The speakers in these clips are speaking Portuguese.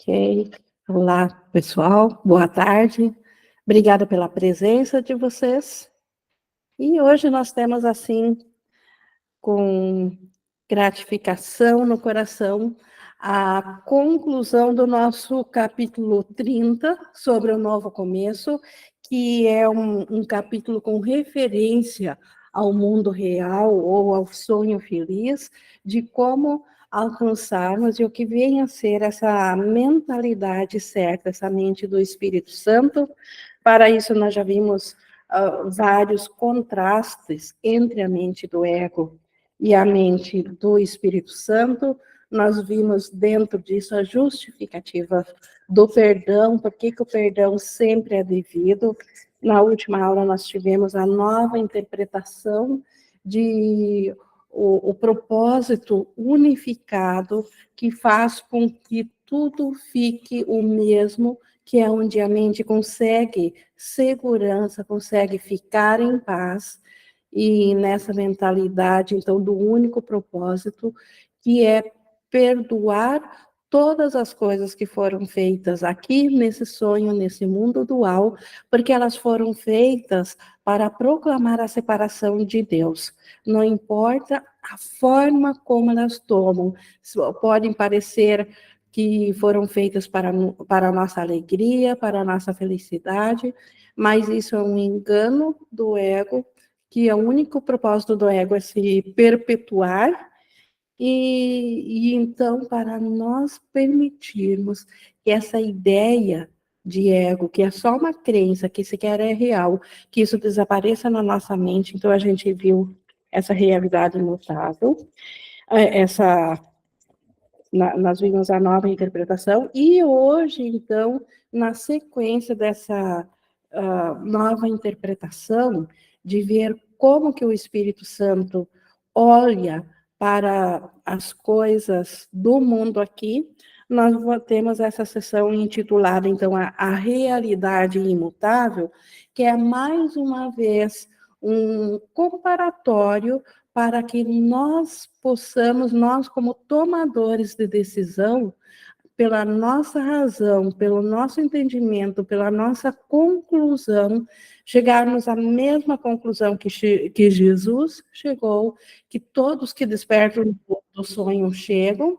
Ok. Olá, pessoal. Boa tarde. Obrigada pela presença de vocês. E hoje nós temos, assim, com gratificação no coração, a conclusão do nosso capítulo 30, sobre o novo começo, que é um capítulo com referência ao mundo real ou ao sonho feliz, de como alcançarmos e o que vem a ser essa mentalidade certa, essa mente do Espírito Santo. Para isso, nós já vimos vários contrastes entre a mente do ego e a mente do Espírito Santo. Nós vimos dentro disso a justificativa do perdão, por que o perdão sempre é devido. Na última aula nós tivemos a nova interpretação de o propósito unificado que faz com que tudo fique o mesmo, que é onde a mente consegue segurança, consegue ficar em paz, e nessa mentalidade, então, do único propósito, que é perdoar todas as coisas que foram feitas aqui nesse sonho, nesse mundo dual, porque elas foram feitas para proclamar a separação de Deus. Não importa a forma como elas tomam, podem parecer que foram feitas para a nossa alegria, para a nossa felicidade, mas isso é um engano do ego, que o único propósito do ego é se perpetuar, e então, para nós permitirmos que essa ideia de ego, que é só uma crença, que sequer é real, que isso desapareça na nossa mente, então a gente viu essa realidade imutável, nós vimos a nova interpretação, e hoje, então, na sequência dessa nova interpretação, de ver como que o Espírito Santo olha para as coisas do mundo aqui, nós temos essa sessão intitulada, então, a realidade imutável, que é, mais uma vez, um comparatório para que nós possamos, nós como tomadores de decisão, pela nossa razão, pelo nosso entendimento, pela nossa conclusão, chegarmos à mesma conclusão que Jesus chegou, que todos que despertam do sonho chegam,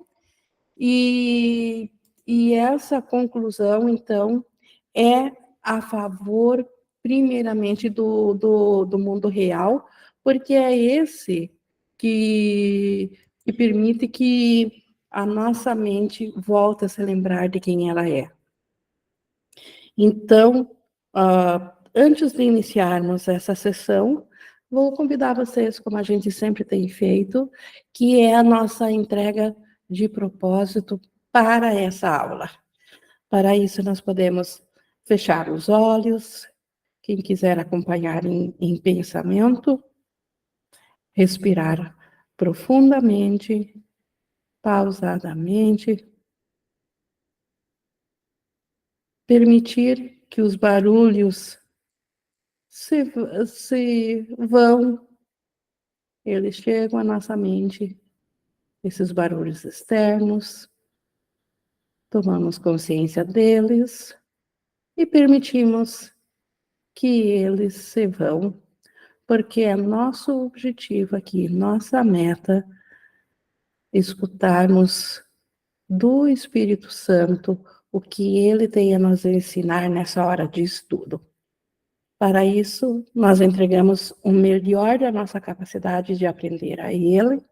e, e essa conclusão, então, é a favor, primeiramente, do mundo real, porque é esse que permite que a nossa mente volte a se lembrar de quem ela é. Então, antes de iniciarmos essa sessão, vou convidar vocês, como a gente sempre tem feito, que é a nossa entrega de propósito para essa aula. Para isso, nós podemos fechar os olhos, quem quiser acompanhar em pensamento, respirar profundamente, pausadamente, permitir que os barulhos se vão, eles chegam à nossa mente, esses barulhos externos, tomamos consciência deles e permitimos que eles se vão, porque é nosso objetivo aqui, nossa meta, escutarmos do Espírito Santo o que ele tem a nos ensinar nessa hora de estudo. Para isso, nós entregamos o melhor da nossa capacidade de aprender a ele,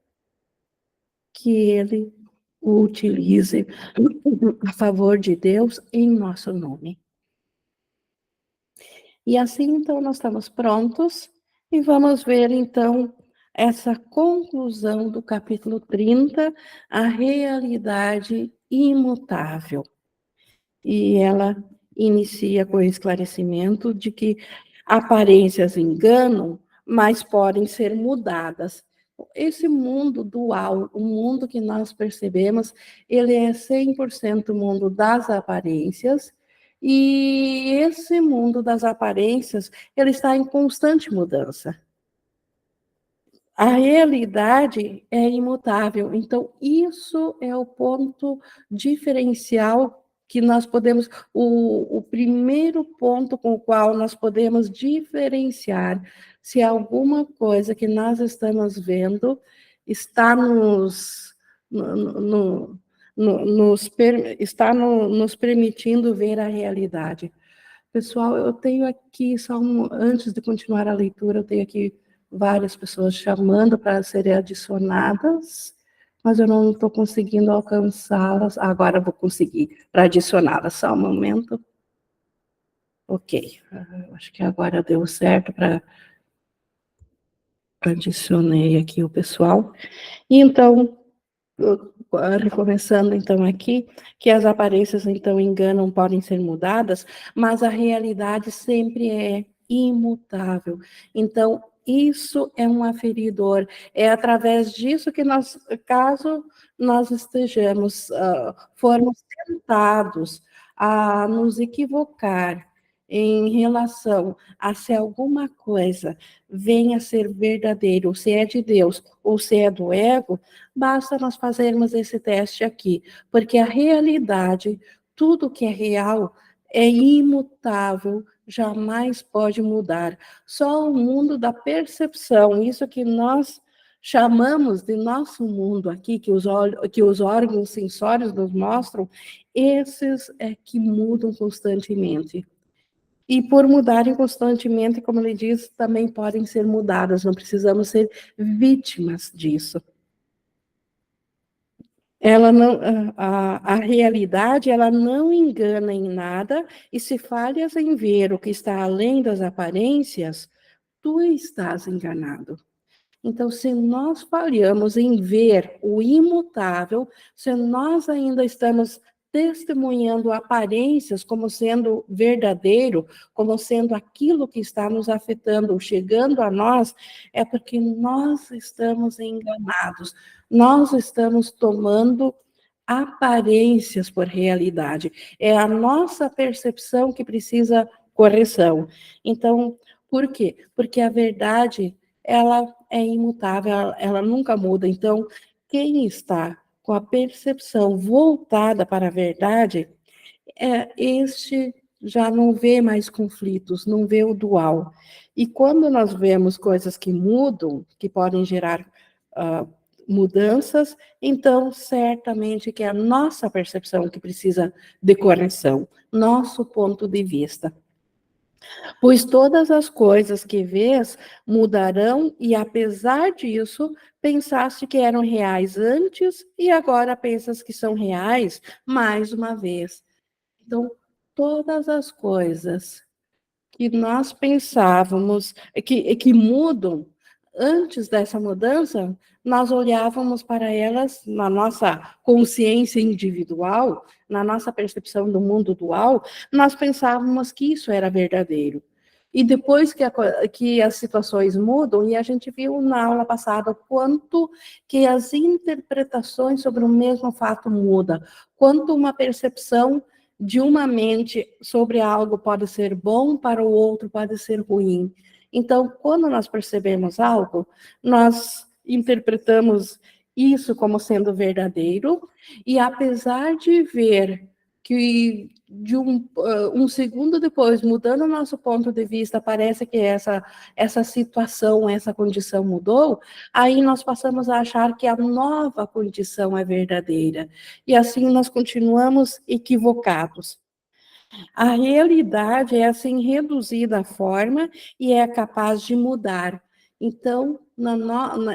que ele o utilize a favor de Deus em nosso nome. E assim, então, nós estamos prontos e vamos ver, então, essa conclusão do capítulo 30, a realidade imutável. E ela inicia com o esclarecimento de que aparências enganam, mas podem ser mudadas. Esse mundo dual, o mundo que nós percebemos, ele é 100% mundo das aparências, e esse mundo das aparências, ele está em constante mudança. A realidade é imutável, então isso é o ponto diferencial que nós podemos, o primeiro ponto com o qual nós podemos diferenciar se alguma coisa que nós estamos vendo está nos permitindo ver a realidade. Pessoal, eu tenho aqui, antes de continuar a leitura, eu tenho aqui várias pessoas chamando para serem adicionadas, mas eu não estou conseguindo alcançá-las. Agora eu vou conseguir para adicioná-las. Só um momento. Ok. Acho que agora deu certo para adicionei aqui o pessoal. E então, recomeçando então aqui, que as aparências então enganam, podem ser mudadas, mas a realidade sempre é imutável. Então, isso é um aferidor. É através disso que nós, caso nós estejamos, formos tentados a nos equivocar em relação a se alguma coisa venha a ser verdadeiro, se é de Deus ou se é do ego, basta nós fazermos esse teste aqui, porque a realidade, tudo que é real, é imutável, jamais pode mudar. Só o mundo da percepção, isso que nós chamamos de nosso mundo aqui, que os órgãos sensórios nos mostram, esses é que mudam constantemente. E por mudarem constantemente, como ele diz, também podem ser mudadas, não precisamos ser vítimas disso. Ela não, a realidade, ela não engana em nada, e se falhas em ver o que está além das aparências, tu estás enganado. Então, se nós falhamos em ver o imutável, se nós ainda estamos testemunhando aparências como sendo verdadeiro, como sendo aquilo que está nos afetando, chegando a nós, é porque nós estamos enganados, nós estamos tomando aparências por realidade. É a nossa percepção que precisa correção. Então, por quê? Porque a verdade, ela é imutável, ela nunca muda. Então, quem está com a percepção voltada para a verdade, este já não vê mais conflitos, não vê o dual. E quando nós vemos coisas que mudam, que podem gerar mudanças, então certamente que é a nossa percepção que precisa de correção, nosso ponto de vista. Pois todas as coisas que vês mudarão, e apesar disso, pensaste que eram reais antes, e agora pensas que são reais mais uma vez. Então, todas as coisas que nós pensávamos que mudam, antes dessa mudança, nós olhávamos para elas na nossa consciência individual, na nossa percepção do mundo dual, nós pensávamos que isso era verdadeiro. E depois que as situações mudam, e a gente viu na aula passada o quanto que as interpretações sobre o mesmo fato mudam, quanto uma percepção de uma mente sobre algo pode ser bom, para o outro pode ser ruim. Então, quando nós percebemos algo, nós interpretamos isso como sendo verdadeiro, e apesar de ver que de um segundo depois, mudando o nosso ponto de vista, parece que essa situação, essa condição mudou, aí nós passamos a achar que a nova condição é verdadeira. E assim nós continuamos equivocados. A realidade é assim reduzida à forma e é capaz de mudar. Então,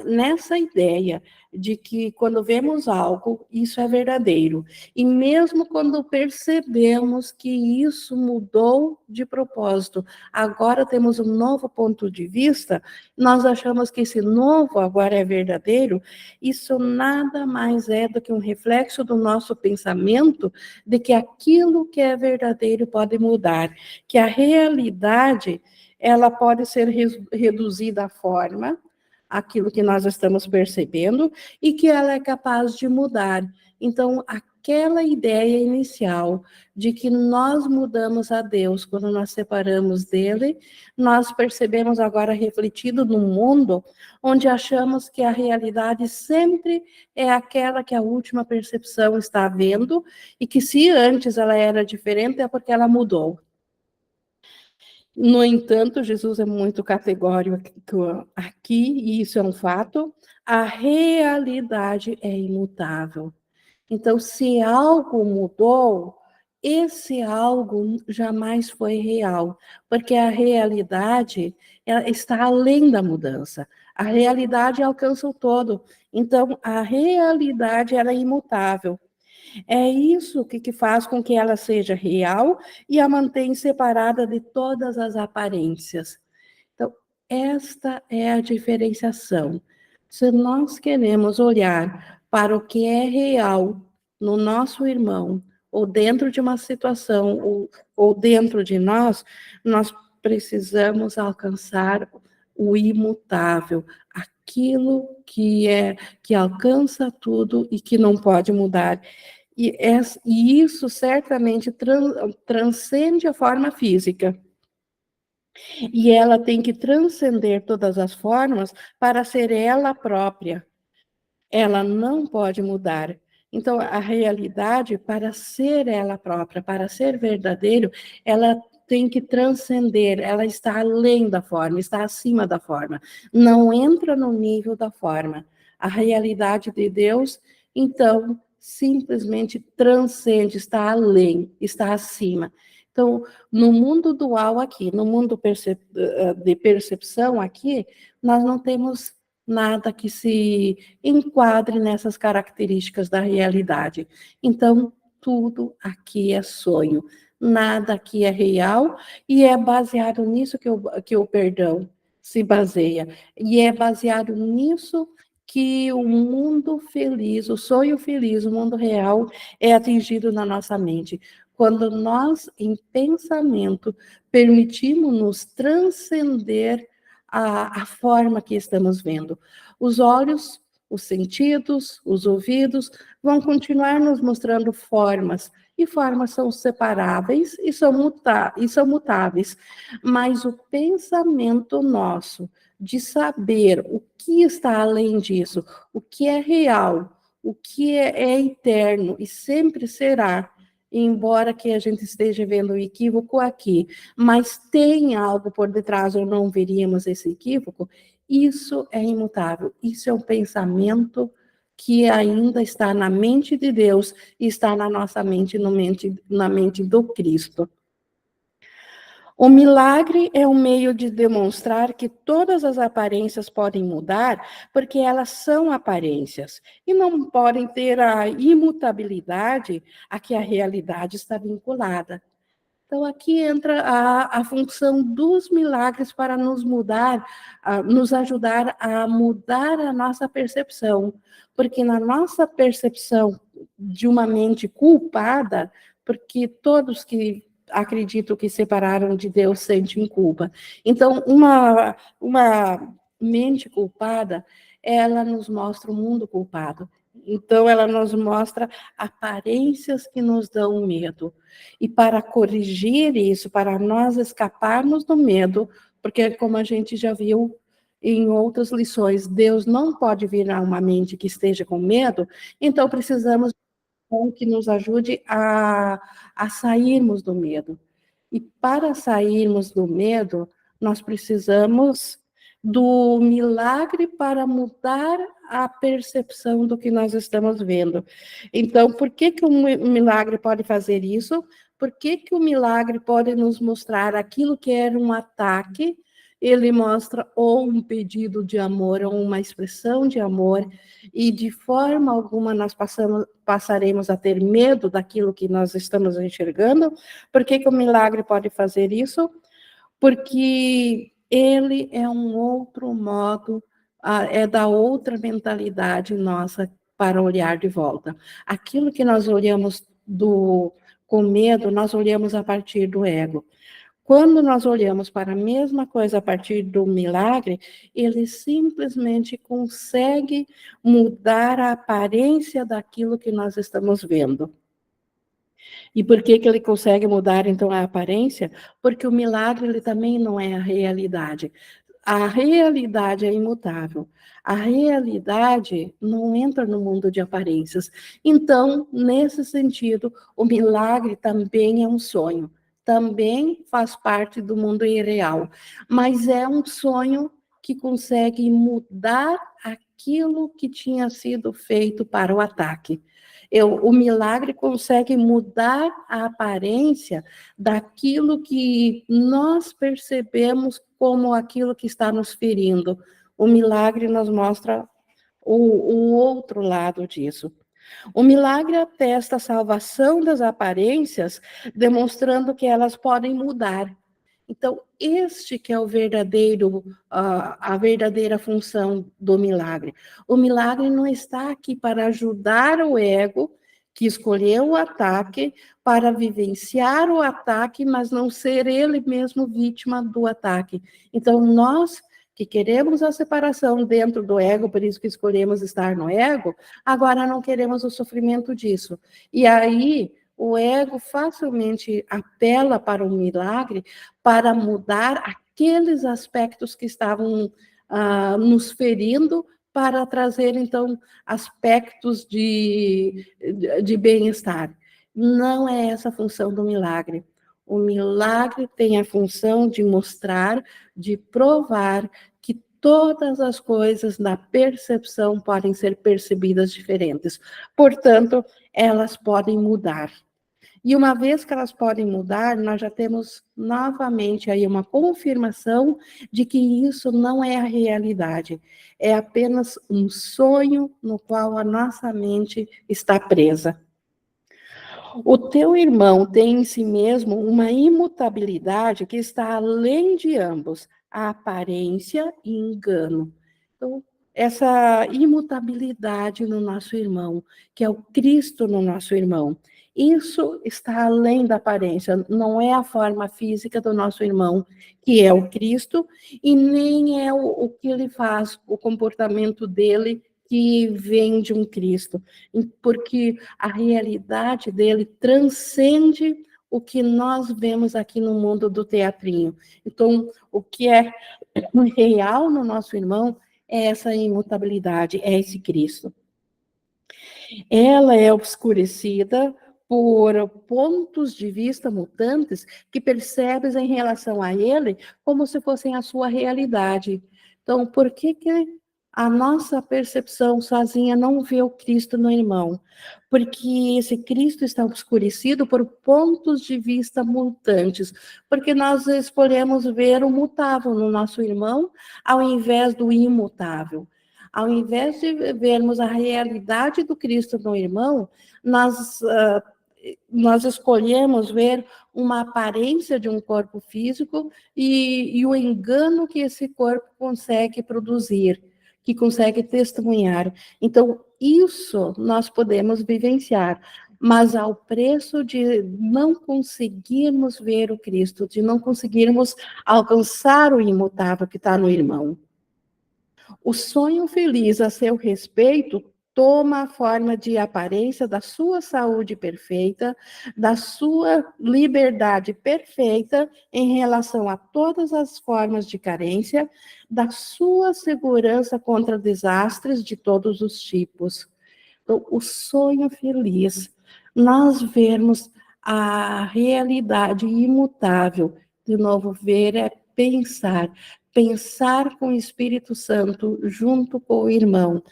nessa ideia de que quando vemos algo, isso é verdadeiro. E mesmo quando percebemos que isso mudou de propósito, agora temos um novo ponto de vista, nós achamos que esse novo agora é verdadeiro, isso nada mais é do que um reflexo do nosso pensamento de que aquilo que é verdadeiro pode mudar, que a realidade ela pode ser reduzida à forma, aquilo que nós estamos percebendo, e que ela é capaz de mudar. Então, aquela ideia inicial de que nós mudamos a Deus quando nós separamos dele, nós percebemos agora refletido no mundo, onde achamos que a realidade sempre é aquela que a última percepção está vendo, e que se antes ela era diferente é porque ela mudou. No entanto, Jesus é muito categórico aqui, e isso é um fato, a realidade é imutável. Então, se algo mudou, esse algo jamais foi real, porque a realidade está além da mudança. A realidade alcança o todo. Então, a realidade ela é imutável. É isso que faz com que ela seja real e a mantém separada de todas as aparências. Então, esta é a diferenciação. Se nós queremos olhar para o que é real no nosso irmão, ou dentro de uma situação, ou dentro de nós precisamos alcançar o imutável, aquilo que alcança tudo e que não pode mudar. E isso certamente transcende a forma física. E ela tem que transcender todas as formas para ser ela própria. Ela não pode mudar. Então, a realidade, para ser ela própria, para ser verdadeiro, ela tem que transcender, ela está além da forma, está acima da forma. Não entra no nível da forma. A realidade de Deus, então, simplesmente transcende, está além, está acima. Então, no mundo dual aqui, no mundo de percepção aqui, nós não temos nada que se enquadre nessas características da realidade. Então, tudo aqui é sonho, nada aqui é real, e é baseado nisso que o perdão se baseia. E é baseado nisso que o mundo feliz, o sonho feliz, o mundo real é atingido na nossa mente. Quando nós, em pensamento, permitimos-nos transcender a forma que estamos vendo. Os olhos, os sentidos, os ouvidos vão continuar nos mostrando formas, e formas são separáveis e são mutáveis, mas o pensamento nosso de saber o que está além disso, o que é real, o que é eterno e sempre será, embora que a gente esteja vendo o equívoco aqui, mas tem algo por detrás, ou não veríamos esse equívoco, isso é imutável, isso é um pensamento que ainda está na mente de Deus e está na nossa mente, na mente do Cristo. O milagre é um meio de demonstrar que todas as aparências podem mudar, porque elas são aparências, e não podem ter a imutabilidade a que a realidade está vinculada. Então, aqui entra a função dos milagres para nos mudar, nos ajudar a mudar a nossa percepção, porque na nossa percepção de uma mente culpada, porque todos que acredito que separaram de Deus sentem culpa. Então, uma mente culpada, ela nos mostra o mundo culpado. Então, ela nos mostra aparências que nos dão medo. E para corrigir isso, para nós escaparmos do medo, porque, como a gente já viu em outras lições, Deus não pode virar uma mente que esteja com medo, então precisamos que nos ajude a sairmos do medo. E para sairmos do medo, nós precisamos do milagre para mudar a percepção do que nós estamos vendo. Então, por que o milagre pode fazer isso? Por que o milagre pode nos mostrar aquilo que era um ataque? Ele mostra ou um pedido de amor, ou uma expressão de amor, e de forma alguma nós passaremos a ter medo daquilo que nós estamos enxergando. Por que o milagre pode fazer isso? Porque ele é um outro modo, é da outra mentalidade nossa para olhar de volta. Aquilo que nós olhamos com medo, nós olhamos a partir do ego. Quando nós olhamos para a mesma coisa a partir do milagre, ele simplesmente consegue mudar a aparência daquilo que nós estamos vendo. E por que ele consegue mudar, então, a aparência? Porque o milagre ele também não é a realidade. A realidade é imutável. A realidade não entra no mundo de aparências. Então, nesse sentido, o milagre também é um sonho. Também faz parte do mundo irreal. Mas é um sonho que consegue mudar aquilo que tinha sido feito para o ataque. O milagre consegue mudar a aparência daquilo que nós percebemos como aquilo que está nos ferindo. O milagre nos mostra o outro lado disso. O milagre atesta a salvação das aparências, demonstrando que elas podem mudar. Então, este que é a verdadeira função do milagre. O milagre não está aqui para ajudar o ego que escolheu o ataque para vivenciar o ataque, mas não ser ele mesmo vítima do ataque. Então, nós que queremos a separação dentro do ego, por isso que escolhemos estar no ego, agora não queremos o sofrimento disso. E aí, o ego facilmente apela para o milagre para mudar aqueles aspectos que estavam nos ferindo para trazer, então, aspectos de bem-estar. Não é essa a função do milagre. O milagre tem a função de mostrar, de provar que todas as coisas na percepção podem ser percebidas diferentes. Portanto, elas podem mudar. E uma vez que elas podem mudar, nós já temos novamente aí uma confirmação de que isso não é a realidade, é apenas um sonho no qual a nossa mente está presa. O teu irmão tem em si mesmo uma imutabilidade que está além de ambos, a aparência e engano. Então, essa imutabilidade no nosso irmão, que é o Cristo no nosso irmão, isso está além da aparência, não é a forma física do nosso irmão, que é o Cristo, e nem é o que ele faz, o comportamento dele, que vem de um Cristo, porque a realidade dele transcende o que nós vemos aqui no mundo do teatrinho. Então, o que é real no nosso irmão é essa imutabilidade, é esse Cristo. Ela é obscurecida por pontos de vista mutantes que percebes em relação a ele como se fossem a sua realidade. Então, por que a nossa percepção sozinha não vê o Cristo no irmão? Porque esse Cristo está obscurecido por pontos de vista mutantes, porque nós escolhemos ver o mutável no nosso irmão ao invés do imutável. Ao invés de vermos a realidade do Cristo no irmão, nós escolhemos ver uma aparência de um corpo físico e o engano que esse corpo consegue produzir, que consegue testemunhar. Então, isso nós podemos vivenciar, mas ao preço de não conseguirmos ver o Cristo, de não conseguirmos alcançar o imutável que está no irmão. O sonho feliz a seu respeito toma a forma de aparência da sua saúde perfeita, da sua liberdade perfeita em relação a todas as formas de carência, da sua segurança contra desastres de todos os tipos. Então, o sonho feliz, nós vermos a realidade imutável, de novo, ver é pensar, pensar com o Espírito Santo junto com o irmão.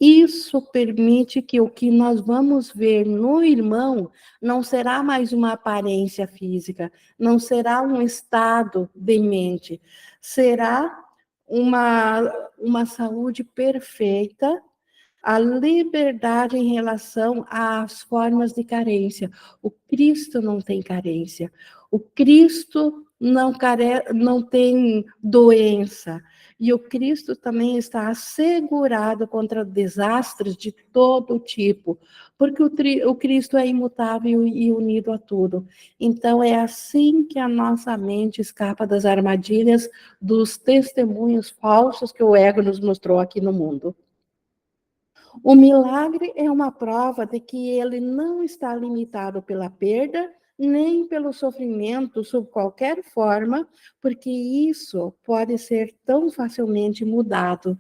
Isso permite que o que nós vamos ver no irmão não será mais uma aparência física, não será um estado de mente, será uma saúde perfeita, a liberdade em relação às formas de carência. O Cristo não tem carência. O Cristo não tem doença. E o Cristo também está assegurado contra desastres de todo tipo, porque o Cristo é imutável e unido a tudo. Então, é assim que a nossa mente escapa das armadilhas dos testemunhos falsos que o ego nos mostrou aqui no mundo. O milagre é uma prova de que ele não está limitado pela perda, nem pelo sofrimento sob qualquer forma, porque isso pode ser tão facilmente mudado.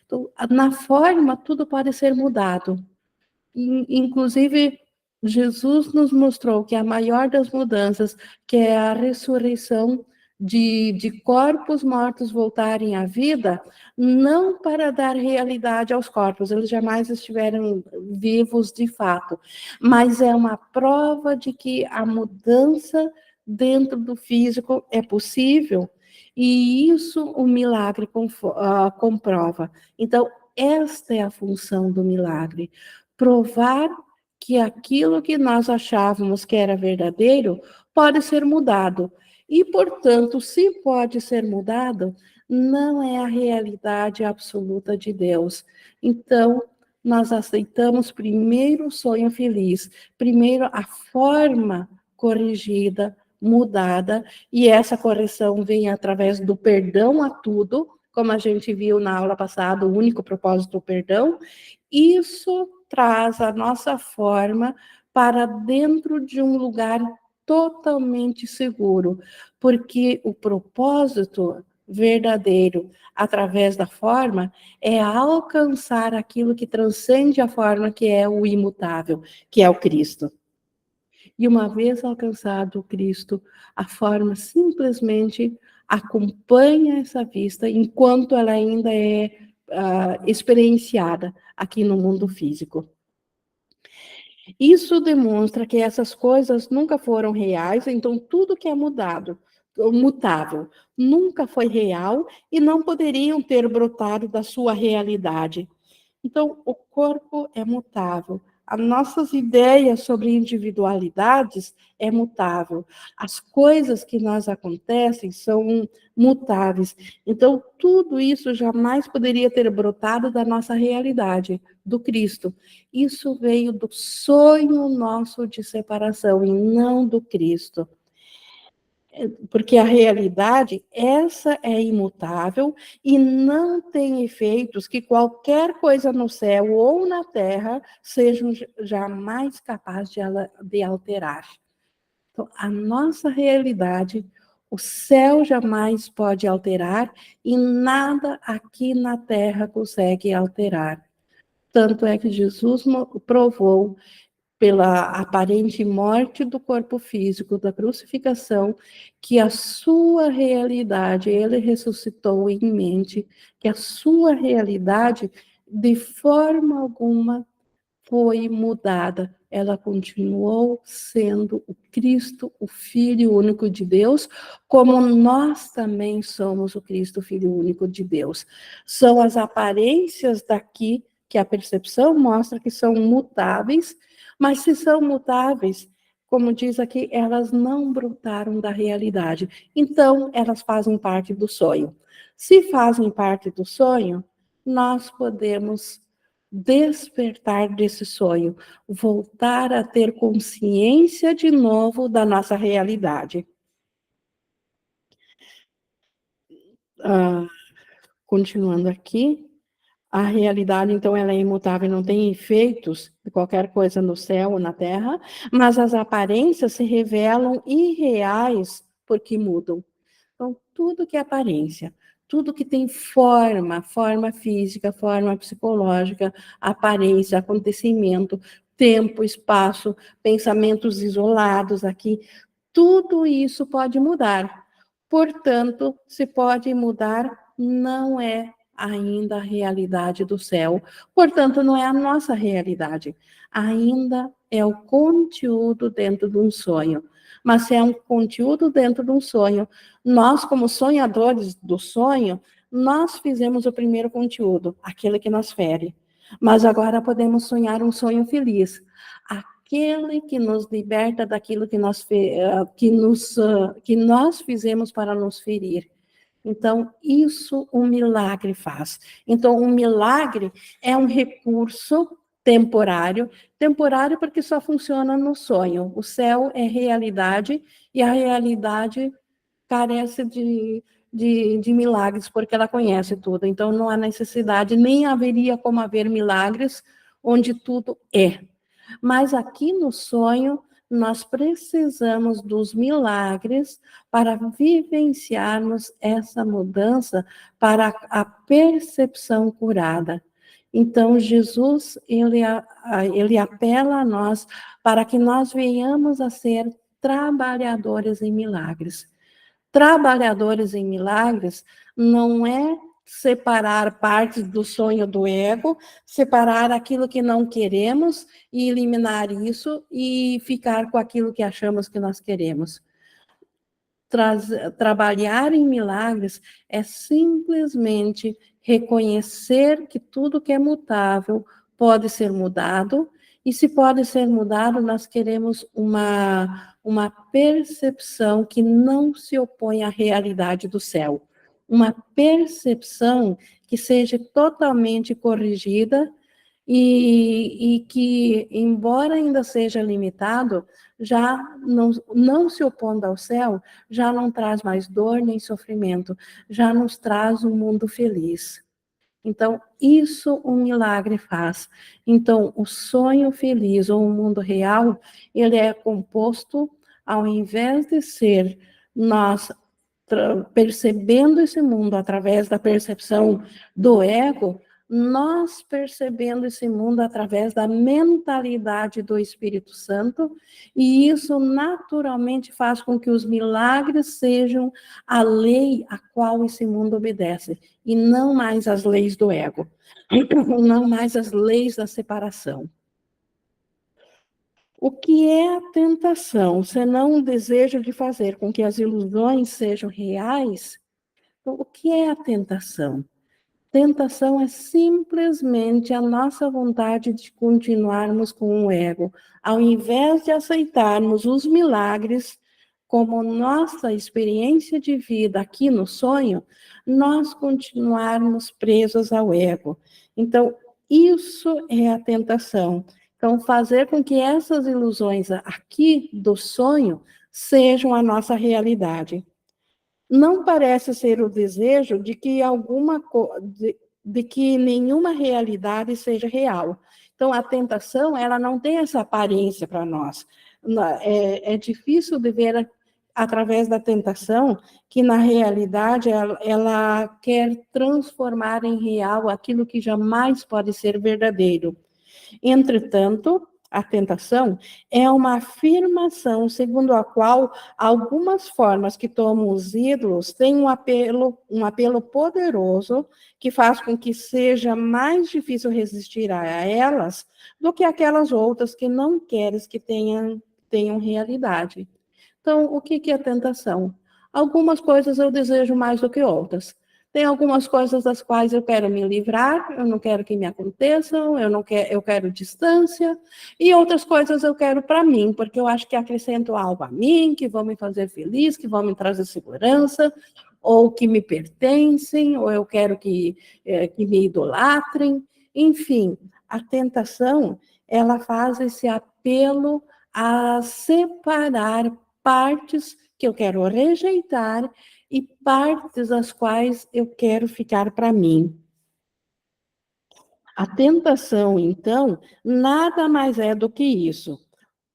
Então, na forma, tudo pode ser mudado. Inclusive, Jesus nos mostrou que a maior das mudanças, que é a ressurreição de corpos mortos voltarem à vida, não para dar realidade aos corpos, eles jamais estiveram vivos de fato, mas é uma prova de que a mudança dentro do físico é possível, e isso o milagre comprova. Então, esta é a função do milagre, provar que aquilo que nós achávamos que era verdadeiro pode ser mudado. E, portanto, se pode ser mudado, não é a realidade absoluta de Deus. Então, nós aceitamos primeiro o sonho feliz, primeiro a forma corrigida, mudada, e essa correção vem através do perdão a tudo, como a gente viu na aula passada, o único propósito do perdão. Isso traz a nossa forma para dentro de um lugar totalmente seguro, porque o propósito verdadeiro através da forma é alcançar aquilo que transcende a forma, que é o imutável, que é o Cristo. E uma vez alcançado o Cristo, a forma simplesmente acompanha essa vista enquanto ela ainda é experienciada aqui no mundo físico. Isso demonstra que essas coisas nunca foram reais, então tudo que é mutável, nunca foi real e não poderiam ter brotado da sua realidade. Então, o corpo é mutável. As nossas ideias sobre individualidades é mutável. As coisas que nós acontecem são mutáveis. Então, tudo isso jamais poderia ter brotado da nossa realidade, do Cristo. Isso veio do sonho nosso de separação e não do Cristo. Porque a realidade, essa é imutável e não tem efeitos que qualquer coisa no céu ou na terra sejam jamais capaz de alterar. Então, a nossa realidade, o céu jamais pode alterar e nada aqui na terra consegue alterar. Tanto é que Jesus provou pela aparente morte do corpo físico, da crucificação, que a sua realidade, ele ressuscitou em mente, que a sua realidade, de forma alguma, foi mudada. Ela continuou sendo o Cristo, o Filho único de Deus, como nós também somos o Cristo, Filho único de Deus. São as aparências daqui que a percepção mostra que são mutáveis, mas se são mutáveis, como diz aqui, elas não brotaram da realidade. Então, elas fazem parte do sonho. Se fazem parte do sonho, nós podemos despertar desse sonho, voltar a ter consciência de novo da nossa realidade. Continuando aqui, a realidade, então, ela é imutável, não tem efeitos de qualquer coisa no céu ou na terra, mas as aparências se revelam irreais porque mudam. Então, tudo que é aparência, tudo que tem forma, forma física, forma psicológica, aparência, acontecimento, tempo, espaço, pensamentos isolados aqui, tudo isso pode mudar. Portanto, se pode mudar, não é ainda a realidade do céu. Portanto, não é a nossa realidade. Ainda é o conteúdo dentro de um sonho. Mas se é um conteúdo dentro de um sonho, nós, como sonhadores do sonho, nós fizemos o primeiro conteúdo, aquele que nos fere. Mas agora podemos sonhar um sonho feliz, aquele que nos liberta daquilo que nós fizemos para nos ferir. Então, isso um milagre faz. Então, um milagre é um recurso temporário, temporário porque só funciona no sonho. O céu é realidade e a realidade carece de milagres, porque ela conhece tudo. Então, não há necessidade, nem haveria como haver milagres onde tudo é. Mas aqui no sonho, nós precisamos dos milagres para vivenciarmos essa mudança para a percepção curada. Então, Jesus, ele apela a nós para que nós venhamos a ser trabalhadores em milagres. Trabalhadores em milagres não é separar partes do sonho do ego, separar aquilo que não queremos e eliminar isso e ficar com aquilo que achamos que nós queremos. Trabalhar em milagres é simplesmente reconhecer que tudo que é mutável pode ser mudado, e se pode ser mudado, nós queremos uma percepção que não se opõe à realidade do céu, uma percepção que seja totalmente corrigida e que, embora ainda seja limitado, já não se opondo ao céu, já não traz mais dor nem sofrimento, já nos traz um mundo feliz. Então, isso um milagre faz. Então, o sonho feliz ou o mundo real, ele é composto, ao invés de ser nós percebendo esse mundo através da percepção do ego, nós percebendo esse mundo através da mentalidade do Espírito Santo, e isso naturalmente faz com que os milagres sejam a lei a qual esse mundo obedece, e não mais as leis do ego, não mais as leis da separação. O que é a tentação, senão um desejo de fazer com que as ilusões sejam reais? Então, o que é a tentação? Tentação é simplesmente a nossa vontade de continuarmos com o ego, ao invés de aceitarmos os milagres como nossa experiência de vida aqui no sonho, nós continuarmos presos ao ego. Então, isso é a tentação. Então, fazer com que essas ilusões aqui do sonho sejam a nossa realidade. Não parece ser o desejo de que de que nenhuma realidade seja real. Então, a tentação, ela não tem essa aparência para nós. É difícil de ver através da tentação que, na realidade, ela quer transformar em real aquilo que jamais pode ser verdadeiro. Entretanto, a tentação é uma afirmação segundo a qual algumas formas que tomam os ídolos têm um apelo poderoso que faz com que seja mais difícil resistir a elas do que aquelas outras que não queres que tenham realidade. Então, o que é tentação? Algumas coisas eu desejo mais do que outras. Tem algumas coisas das quais eu quero me livrar, eu não quero que me aconteçam, eu quero distância, e outras coisas eu quero para mim, porque eu acho que acrescentam algo a mim, que vão me fazer feliz, que vão me trazer segurança, ou que me pertencem, ou eu quero que me idolatrem. Enfim, a tentação, ela faz esse apelo a separar partes que eu quero rejeitar e partes das quais eu quero ficar para mim. A tentação, então, nada mais é do que isso.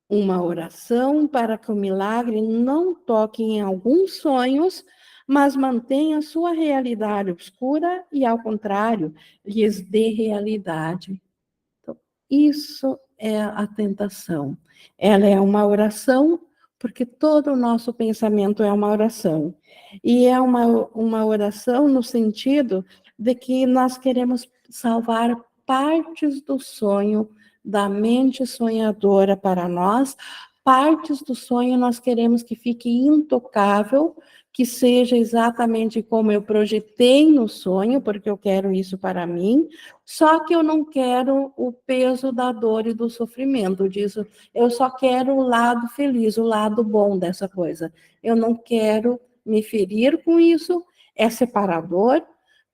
Uma oração para que o milagre não toque em alguns sonhos, mas mantenha sua realidade obscura e, ao contrário, lhes dê realidade. Então, isso é a tentação. Ela é uma oração, porque todo o nosso pensamento é uma oração. E é uma oração no sentido de que nós queremos salvar partes do sonho da mente sonhadora para nós, partes do sonho nós queremos que fique intocável, que seja exatamente como eu projetei no sonho, porque eu quero isso para mim, só que eu não quero o peso da dor e do sofrimento disso. Eu só quero o lado feliz, o lado bom dessa coisa. Eu não quero me ferir com isso, é separador,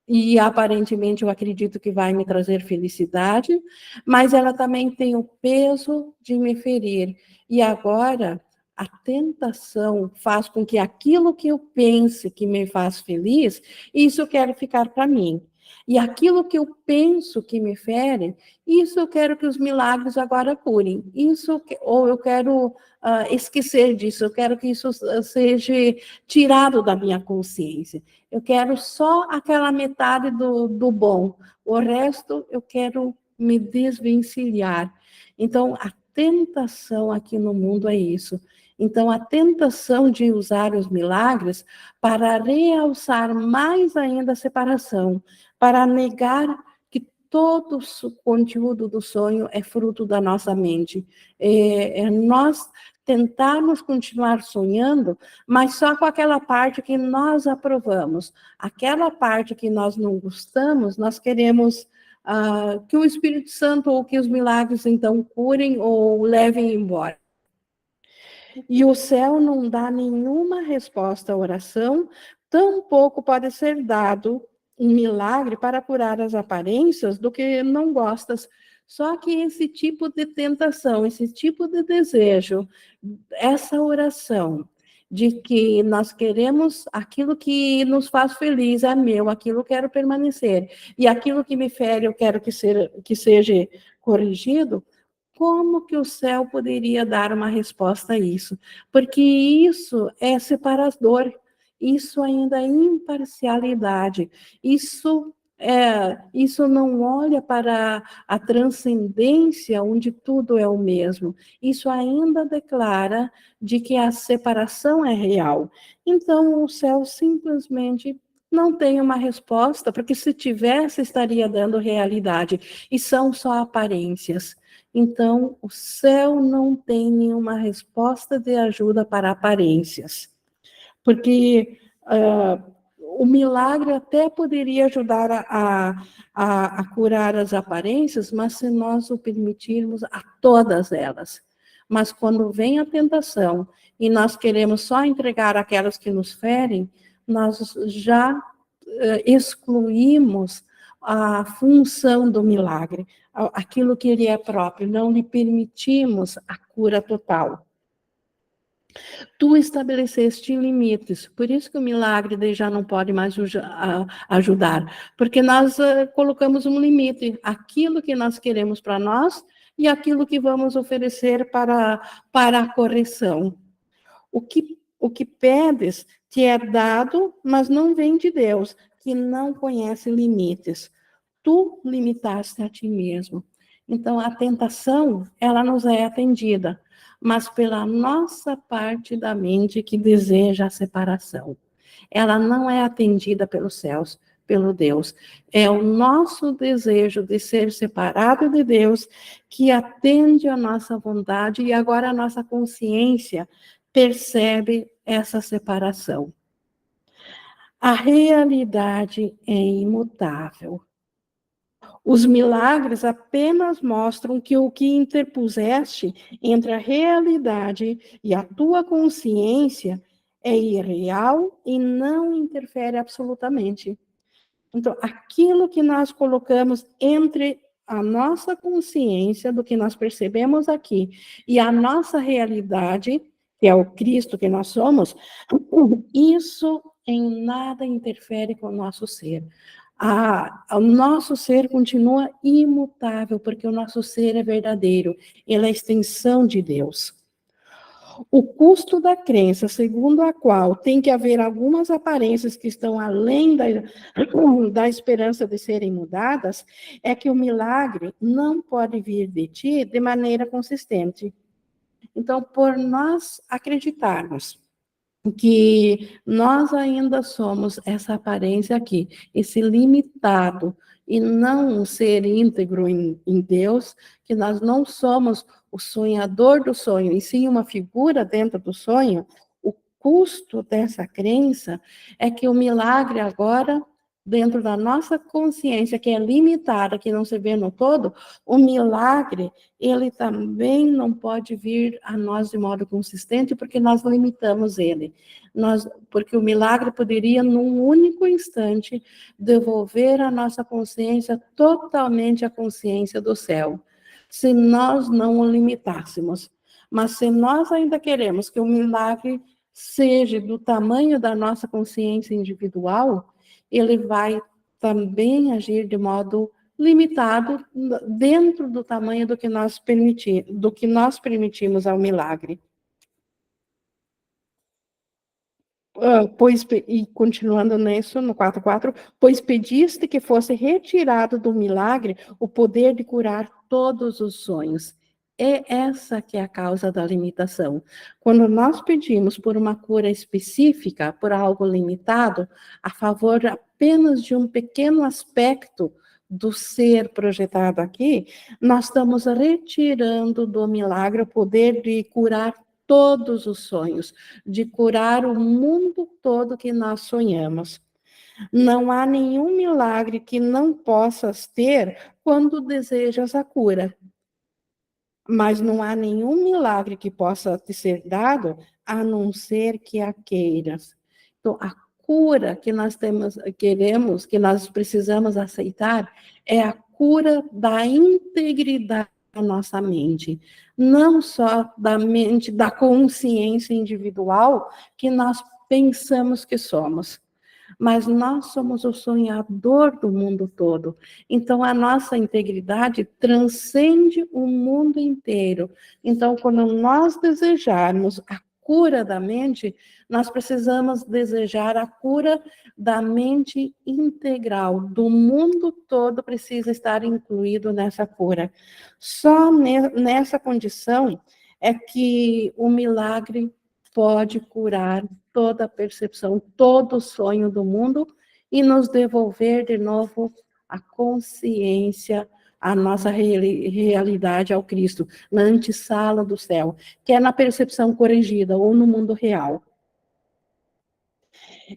e aparentemente eu acredito que vai me trazer felicidade, mas ela também tem o peso de me ferir. E agora a tentação faz com que aquilo que eu pense que me faz feliz, isso eu quero ficar para mim. E aquilo que eu penso que me fere, isso eu quero que os milagres agora curem. Isso, ou eu quero esquecer disso, eu quero que isso seja tirado da minha consciência. Eu quero só aquela metade do bom. O resto eu quero me desvencilhar. Então, a tentação aqui no mundo é isso. Então, a tentação de usar os milagres para realçar mais ainda a separação, para negar que todo o conteúdo do sonho é fruto da nossa mente. Nós tentarmos continuar sonhando, mas só com aquela parte que nós aprovamos. Aquela parte que nós não gostamos, nós queremos que o Espírito Santo ou que os milagres, então, curem ou levem embora. E o céu não dá nenhuma resposta à oração, tampouco pode ser dado um milagre para curar as aparências do que não gostas. Só que esse tipo de tentação, esse tipo de desejo, essa oração de que nós queremos aquilo que nos faz feliz, é meu, aquilo quero permanecer, e aquilo que me fere eu quero que seja corrigido, como que o céu poderia dar uma resposta a isso? Porque isso é separador, isso ainda é imparcialidade, isso não olha para a transcendência onde tudo é o mesmo. Isso ainda declara de que a separação é real. Então o céu simplesmente não tem uma resposta, porque se tivesse estaria dando realidade, e são só aparências. Então, o céu não tem nenhuma resposta de ajuda para aparências, porque o milagre até poderia ajudar a curar as aparências, mas se nós o permitirmos a todas elas. Mas quando vem a tentação e nós queremos só entregar aquelas que nos ferem, nós já excluímos a função do milagre, aquilo que ele é próprio, não lhe permitimos a cura total. Tu estabeleceste limites, por isso que o milagre já não pode mais ajudar, porque nós colocamos um limite, aquilo que nós queremos para nós e aquilo que vamos oferecer para a correção. O que pedes te é dado, mas não vem de Deus, que não conhece limites. Tu limitaste a ti mesmo. Então, a tentação, ela nos é atendida, mas pela nossa parte da mente que deseja a separação. Ela não é atendida pelos céus, pelo Deus. É o nosso desejo de ser separado de Deus que atende a nossa vontade e agora a nossa consciência percebe essa separação. A realidade é imutável. Os milagres apenas mostram que o que interpuseste entre a realidade e a tua consciência é irreal e não interfere absolutamente. Então, aquilo que nós colocamos entre a nossa consciência, do que nós percebemos aqui, e a nossa realidade, que é o Cristo que nós somos, isso em nada interfere com o nosso ser. O nosso ser continua imutável, porque o nosso ser é verdadeiro, ele é a extensão de Deus. O custo da crença, segundo a qual tem que haver algumas aparências que estão além da esperança de serem mudadas, é que o milagre não pode vir de ti de maneira consistente. Então, por nós acreditarmos que nós ainda somos essa aparência aqui, esse limitado, e não um ser íntegro em Deus, que nós não somos o sonhador do sonho, e sim uma figura dentro do sonho, o custo dessa crença é que o milagre agora dentro da nossa consciência, que é limitada, que não se vê no todo, o milagre, ele também não pode vir a nós de modo consistente, porque nós limitamos ele. Porque o milagre poderia, num único instante, devolver a nossa consciência totalmente à consciência do céu, se nós não o limitássemos. Mas se nós ainda queremos que o milagre seja do tamanho da nossa consciência individual, ele vai também agir de modo limitado dentro do tamanho do que nós permitimos ao milagre. E continuando nisso, no 4:4, pois pediste que fosse retirado do milagre o poder de curar todos os sonhos. É essa que é a causa da limitação. Quando nós pedimos por uma cura específica, por algo limitado, a favor apenas de um pequeno aspecto do ser projetado aqui, nós estamos retirando do milagre o poder de curar todos os sonhos, de curar o mundo todo que nós sonhamos. Não há nenhum milagre que não possas ter quando desejas a cura. Mas não há nenhum milagre que possa te ser dado a não ser que a queiras. Então, a cura que nós queremos, que nós precisamos aceitar, é a cura da integridade da nossa mente, não só da mente, da consciência individual que nós pensamos que somos, mas nós somos o sonhador do mundo todo. Então, a nossa integridade transcende o mundo inteiro. Então, quando nós desejarmos a cura da mente, nós precisamos desejar a cura da mente integral, do mundo todo precisa estar incluído nessa cura. Só nessa condição é que o milagre pode curar toda a percepção, todo o sonho do mundo e nos devolver de novo a consciência, a nossa realidade ao Cristo, na antessala do céu, que é na percepção corrigida ou no mundo real.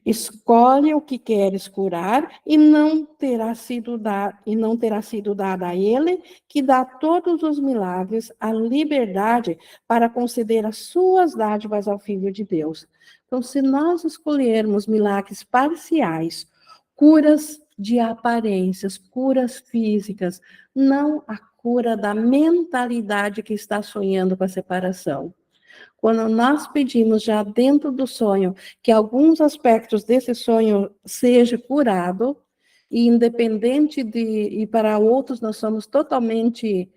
Escolhe o que queres curar e não terá sido dada a ele, que dá todos os milagres, a liberdade para conceder as suas dádivas ao Filho de Deus. Então, se nós escolhermos milagres parciais, curas de aparências, curas físicas, não a cura da mentalidade que está sonhando com a separação. Quando nós pedimos já dentro do sonho que alguns aspectos desse sonho seja curado, e independente e para outros nós somos totalmente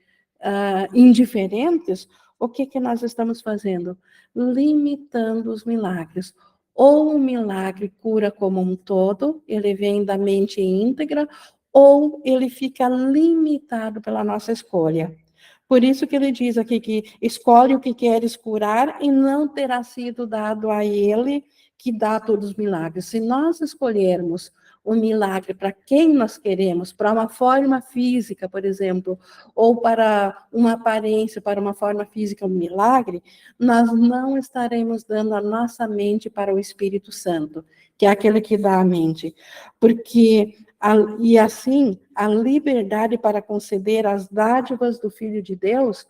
indiferentes, o que nós estamos fazendo? Limitando os milagres. Ou o milagre cura como um todo, ele vem da mente íntegra, ou ele fica limitado pela nossa escolha. Por isso que ele diz aqui que escolhe o que queres curar e não terá sido dado a ele que dá todos os milagres. Se nós escolhermos o milagre para quem nós queremos, para uma forma física, por exemplo, ou para uma aparência, para uma forma física, um milagre, nós não estaremos dando a nossa mente para o Espírito Santo, que é aquele que dá a mente. Porque e assim, a liberdade para conceder as dádivas do Filho de Deus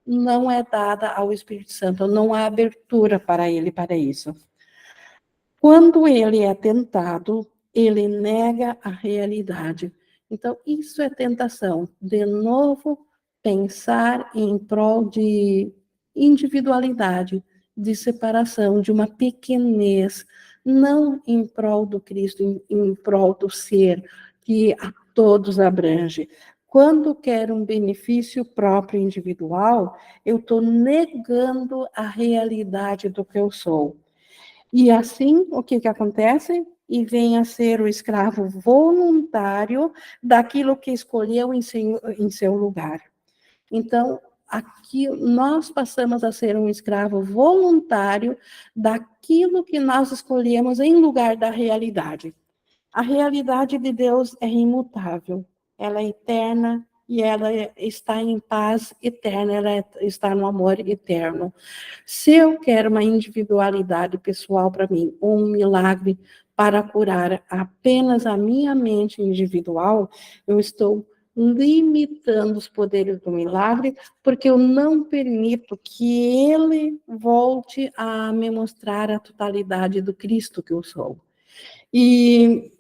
não é dada ao Espírito Santo, não há abertura para ele para isso. Quando ele é tentado, ele nega a realidade. Então, isso é tentação. De novo, pensar em prol de individualidade, de separação, de uma pequenez, não em prol do Cristo, em prol do ser, que a todos abrange. Quando quero um benefício próprio individual, eu estou negando a realidade do que eu sou. E assim, o que acontece? E vem a ser o escravo voluntário daquilo que escolheu em seu lugar. Então, aqui nós passamos a ser um escravo voluntário daquilo que nós escolhemos em lugar da realidade. A realidade de Deus é imutável, ela é eterna e ela está em paz eterna, ela está no amor eterno. Se eu quero uma individualidade pessoal para mim, ou um milagre para curar apenas a minha mente individual, eu estou limitando os poderes do milagre, porque eu não permito que ele volte a me mostrar a totalidade do Cristo que eu sou. E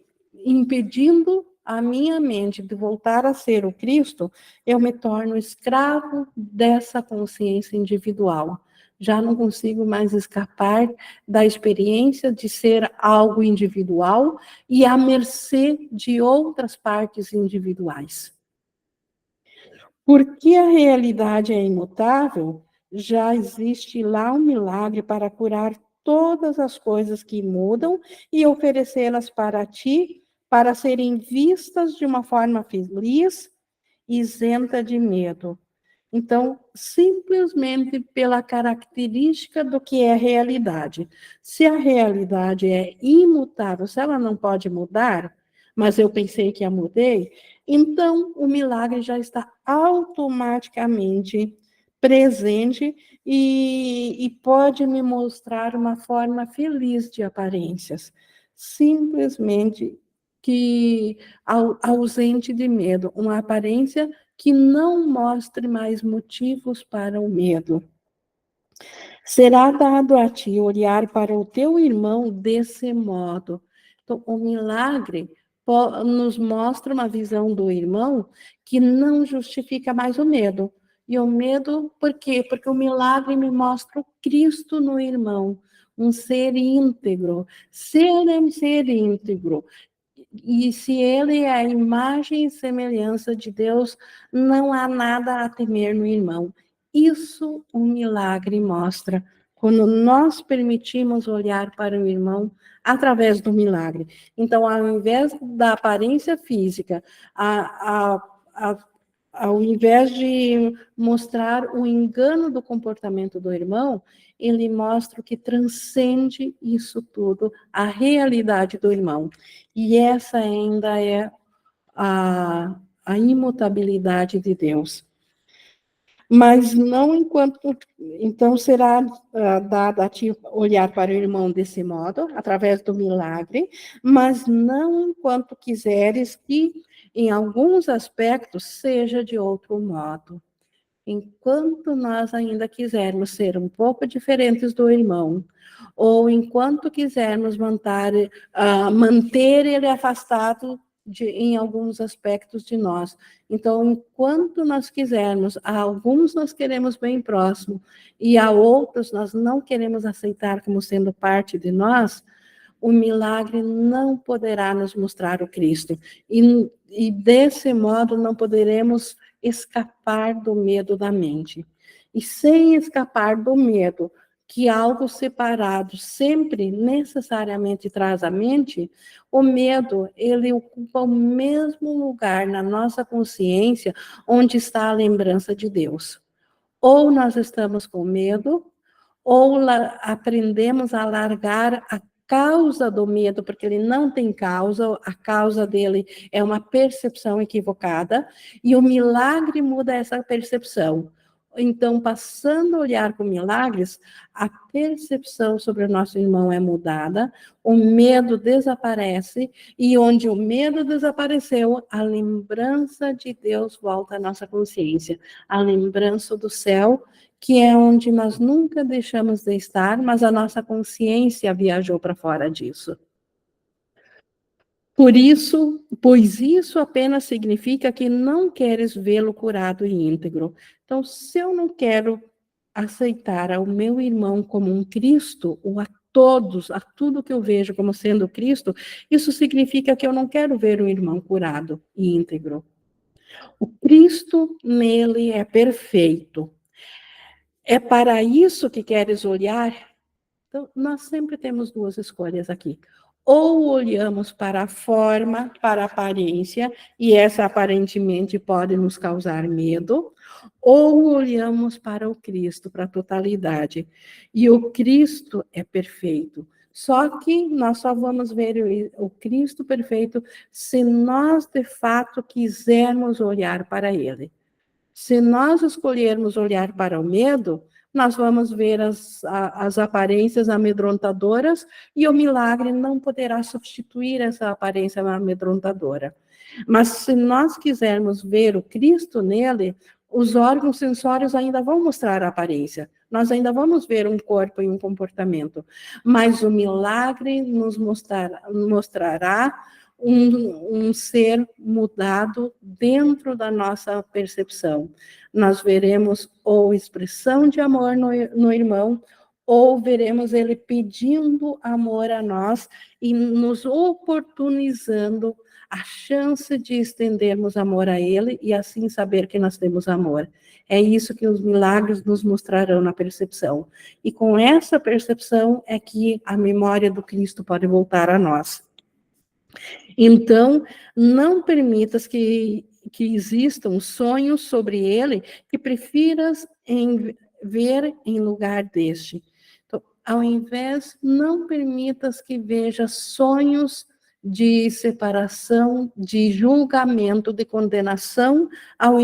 impedindo a minha mente de voltar a ser o Cristo, eu me torno escravo dessa consciência individual. Já não consigo mais escapar da experiência de ser algo individual e à mercê de outras partes individuais. Porque a realidade é imutável, já existe lá um milagre para curar todas as coisas que mudam e oferecê-las para ti, para serem vistas de uma forma feliz, isenta de medo. Então, simplesmente pela característica do que é realidade. Se a realidade é imutável, se ela não pode mudar, mas eu pensei que a mudei, então o milagre já está automaticamente presente e pode me mostrar uma forma feliz de aparências. Simplesmente que ausente de medo, uma aparência que não mostre mais motivos para o medo. Será dado a ti olhar para o teu irmão desse modo. Então, o milagre nos mostra uma visão do irmão que não justifica mais o medo. E o medo, por quê? Porque o milagre me mostra o Cristo no irmão, um ser íntegro. Ser é um ser íntegro. E se ele é a imagem e semelhança de Deus, não há nada a temer no irmão. Isso um milagre mostra, quando nós permitimos olhar para o irmão através do milagre. Então, ao invés da aparência física, ao invés de mostrar o engano do comportamento do irmão, ele mostra o que transcende isso tudo, a realidade do irmão. E essa ainda é a imutabilidade de Deus. Mas não enquanto. Então, será dado a ti olhar para o irmão desse modo, através do milagre, mas não enquanto quiseres que, em alguns aspectos, seja de outro modo. Enquanto nós ainda quisermos ser um pouco diferentes do irmão, ou enquanto quisermos manter ele afastado em alguns aspectos de nós. Então, enquanto nós quisermos, a alguns nós queremos bem próximo, e a outros nós não queremos aceitar como sendo parte de nós, o milagre não poderá nos mostrar o Cristo. E desse modo não poderemos escapar do medo da mente. E sem escapar do medo, que algo separado sempre necessariamente traz à mente, o medo, ele ocupa o mesmo lugar na nossa consciência onde está a lembrança de Deus. Ou nós estamos com medo, ou aprendemos a largar a causa do medo, porque ele não tem causa, a causa dele é uma percepção equivocada, e o milagre muda essa percepção. Então, passando a olhar com milagres, a percepção sobre o nosso irmão é mudada, o medo desaparece, e onde o medo desapareceu, a lembrança de Deus volta à nossa consciência, a lembrança do céu, que é onde nós nunca deixamos de estar, mas a nossa consciência viajou para fora disso. Pois isso apenas significa que não queres vê-lo curado e íntegro. Então, se eu não quero aceitar ao meu irmão como um Cristo, ou a todos, a tudo que eu vejo como sendo Cristo, isso significa que eu não quero ver o irmão curado e íntegro. O Cristo nele é perfeito. É para isso que queres olhar? Então, nós sempre temos duas escolhas aqui. Ou olhamos para a forma, para a aparência, e essa aparentemente pode nos causar medo, ou olhamos para o Cristo, para a totalidade. E o Cristo é perfeito. Só que nós só vamos ver o Cristo perfeito se nós, de fato, quisermos olhar para ele. Se nós escolhermos olhar para o medo, nós vamos ver as aparências amedrontadoras, e o milagre não poderá substituir essa aparência amedrontadora. Mas se nós quisermos ver o Cristo nele, os órgãos sensórios ainda vão mostrar a aparência. Nós ainda vamos ver um corpo e um comportamento. Mas o milagre nos mostrará um ser mudado dentro da nossa percepção. Nós veremos ou expressão de amor no irmão, ou veremos ele pedindo amor a nós e nos oportunizando a chance de estendermos amor a ele e assim saber que nós temos amor. É isso que os milagres nos mostrarão na percepção. E com essa percepção é que a memória do Cristo pode voltar a nós. Então, não permitas que existam sonhos sobre ele que prefiras ver em lugar deste. Então, ao invés, não permitas que veja sonhos de separação, de julgamento, de condenação ao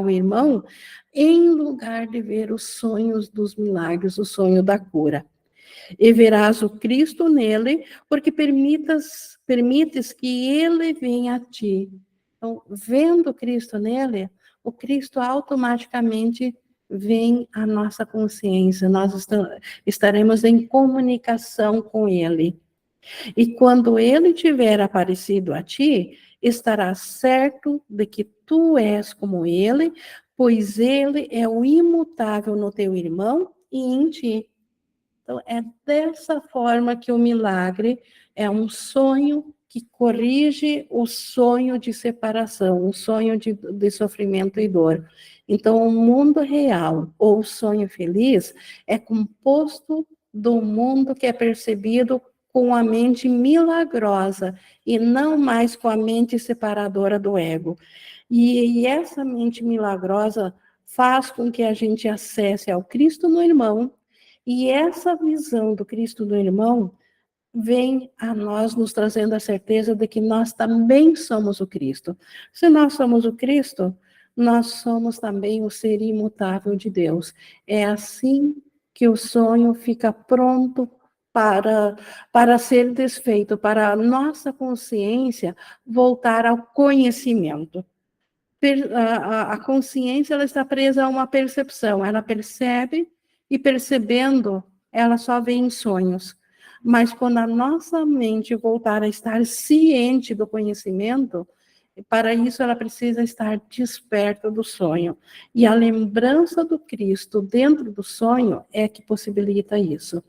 irmão, em lugar de ver os sonhos dos milagres, o sonho da cura. E verás o Cristo nele, porque permites que ele venha a ti. Então, vendo Cristo nele, o Cristo automaticamente vem à nossa consciência, nós estaremos em comunicação com ele. E quando ele tiver aparecido a ti, estarás certo de que tu és como ele, pois ele é o imutável no teu irmão e em ti. Então, é dessa forma que o milagre é um sonho que corrige o sonho de separação, o sonho de sofrimento e dor. Então, o mundo real, ou o sonho feliz, é composto do mundo que é percebido com a mente milagrosa, e não mais com a mente separadora do ego. E essa mente milagrosa faz com que a gente acesse ao Cristo no irmão, e essa visão do Cristo do irmão vem a nós nos trazendo a certeza de que nós também somos o Cristo. Se nós somos o Cristo, nós somos também o ser imutável de Deus. É assim que o sonho fica pronto para ser desfeito, para a nossa consciência voltar ao conhecimento. A consciência ela está presa a uma percepção, ela percebe e percebendo, ela só vê em sonhos. Mas quando a nossa mente voltar a estar ciente do conhecimento, para isso ela precisa estar desperta do sonho. E a lembrança do Cristo dentro do sonho é que possibilita isso.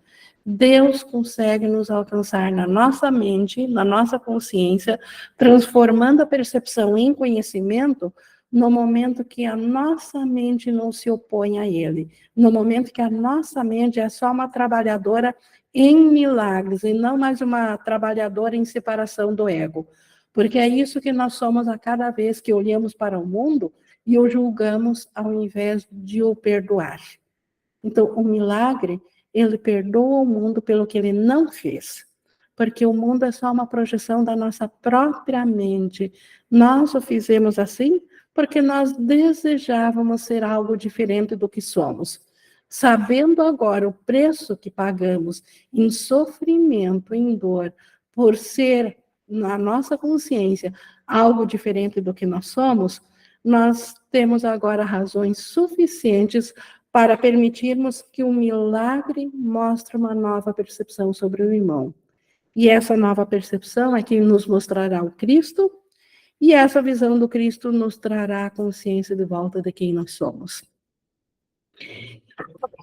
Deus consegue nos alcançar na nossa mente, na nossa consciência, transformando a percepção em conhecimento no momento que a nossa mente não se opõe a ele, no momento que a nossa mente é só uma trabalhadora em milagres e não mais uma trabalhadora em separação do ego. Porque é isso que nós somos a cada vez que olhamos para o mundo e o julgamos ao invés de o perdoar. Então, o milagre, ele perdoa o mundo pelo que ele não fez. Porque o mundo é só uma projeção da nossa própria mente. Nós o fizemos assim porque nós desejávamos ser algo diferente do que somos. Sabendo agora o preço que pagamos em sofrimento, em dor, por ser, na nossa consciência, algo diferente do que nós somos, nós temos agora razões suficientes para permitirmos que o milagre mostre uma nova percepção sobre o irmão. E essa nova percepção é que nos mostrará o Cristo, e essa visão do Cristo nos trará a consciência de volta de quem nós somos.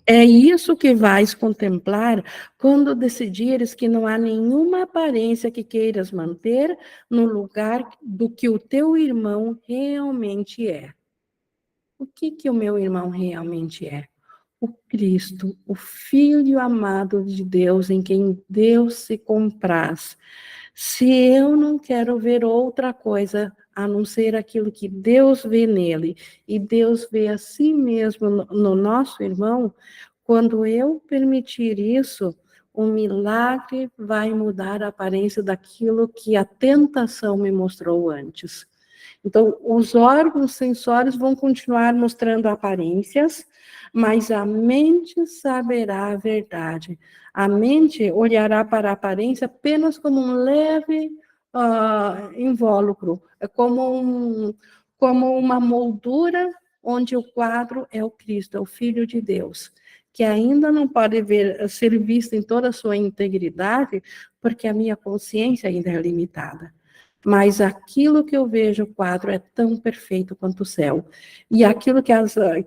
É isso que vais contemplar quando decidires que não há nenhuma aparência que queiras manter no lugar do que o teu irmão realmente é. O que o meu irmão realmente é? O Cristo, o Filho amado de Deus, em quem Deus se compraz. Se eu não quero ver outra coisa a não ser aquilo que Deus vê nele, e Deus vê a si mesmo no nosso irmão, quando eu permitir isso, o milagre vai mudar a aparência daquilo que a tentação me mostrou antes. Então, os órgãos sensórios vão continuar mostrando aparências, mas a mente saberá a verdade. A mente olhará para a aparência apenas como um leve invólucro, como uma moldura onde o quadro é o Cristo, é o Filho de Deus, que ainda não pode ser visto em toda a sua integridade, porque a minha consciência ainda é limitada. Mas aquilo que eu vejo, o quadro é tão perfeito quanto o céu. E aquilo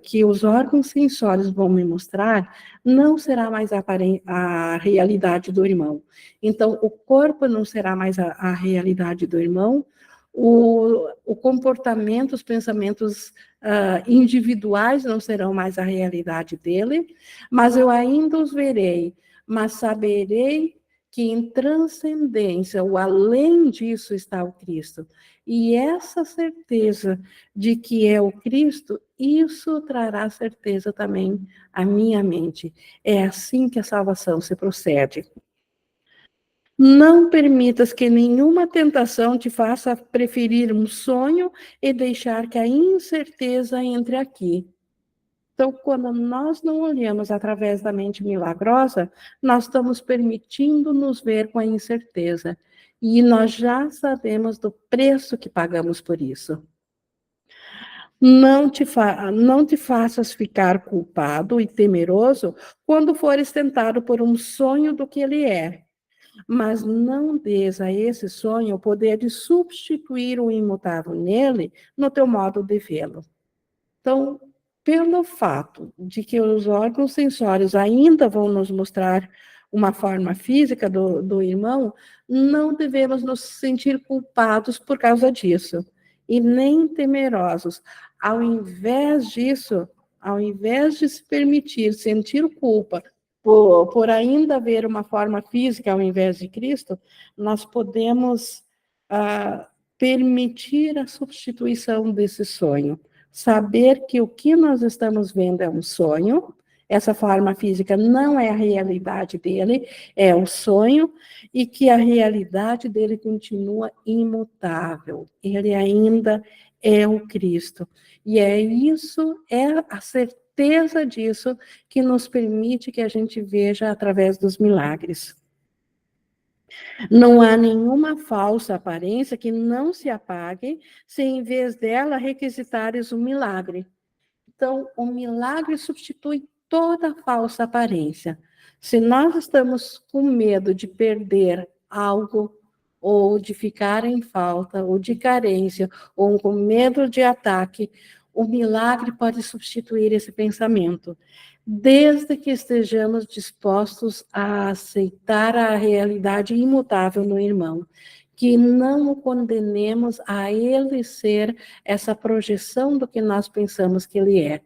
que os órgãos sensórios vão me mostrar não será mais a realidade do irmão. Então, o corpo não será mais a realidade do irmão, o comportamento, os pensamentos individuais não serão mais a realidade dele, mas eu ainda os verei, mas saberei que em transcendência, o além disso está o Cristo. E essa certeza de que é o Cristo, isso trará certeza também à minha mente. É assim que a salvação se procede. Não permitas que nenhuma tentação te faça preferir um sonho e deixar que a incerteza entre aqui. Então, quando nós não olhamos através da mente milagrosa, nós estamos permitindo nos ver com a incerteza. E nós já sabemos do preço que pagamos por isso. Não te faças ficar culpado e temeroso quando fores tentado por um sonho do que ele é. Mas não dês a esse sonho o poder de substituir o imutável nele no teu modo de vê-lo. Então, pelo fato de que os órgãos sensórios ainda vão nos mostrar uma forma física do irmão, não devemos nos sentir culpados por causa disso, e nem temerosos. Ao invés disso, ao invés de se permitir sentir culpa por ainda haver uma forma física ao invés de Cristo, nós podemos permitir a substituição desse sonho. Saber que o que nós estamos vendo é um sonho, essa forma física não é a realidade dele, é um sonho, e que a realidade dele continua imutável. Ele ainda é o Cristo. E é isso, é a certeza disso que nos permite que a gente veja através dos milagres. Não há nenhuma falsa aparência que não se apague se em vez dela requisitares o milagre. Então, o milagre substitui toda falsa aparência. Se nós estamos com medo de perder algo, ou de ficar em falta, ou de carência, ou com medo de ataque, o milagre pode substituir esse pensamento, desde que estejamos dispostos a aceitar a realidade imutável no irmão, que não o condenemos a ele ser essa projeção do que nós pensamos que ele é.